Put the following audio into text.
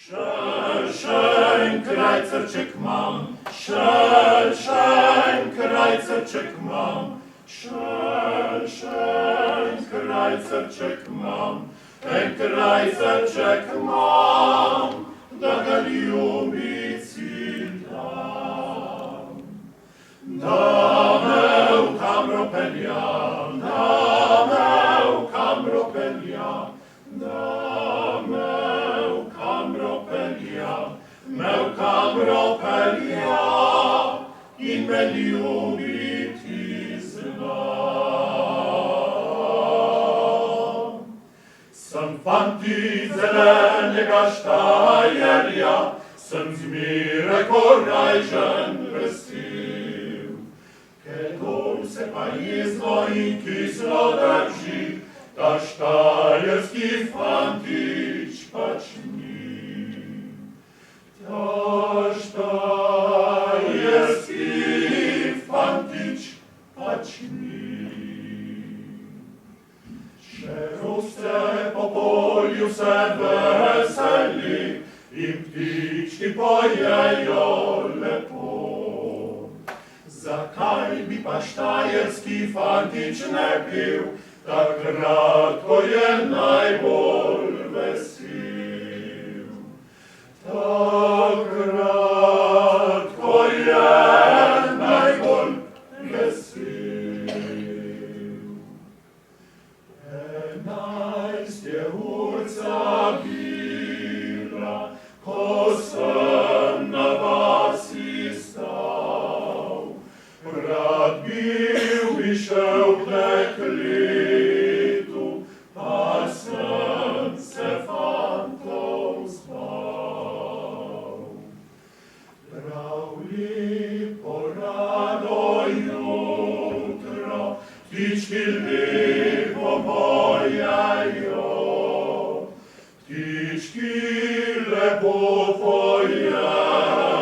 Schön, Kreuzerczyk mam, schön, Kreuzerczyk mam, schön, Kreuzerczyk mam, ten Kreuzerczyk mam, da ga ljubic i dam. Da me u kamro pelja, da me u kamro pelja, da me u kamro pelja, me u kamro pelja, in me ljubiti zna. Sam fanti zelenega štajerja, sem zmeraj korajžen vesel. Kedol se pa jezno in kislo drži, ta štajerski fantič pač ni. Ta štajerski fantič pač ni. Šerovce po polju se veseli in ptički pojejo lepo. Zakaj bi pa štajerski fantič ne bil, takrat, ko je najbolj vesel. Takrat, ko je najbolj vesel. 11 je urca bila, ko sem na vasi stal. Rad bil bi šel k dekletu, pa sem se fantov zbal. Prav lepo rano jutro, ptički lepo pojejo, ptički lepo pojejo.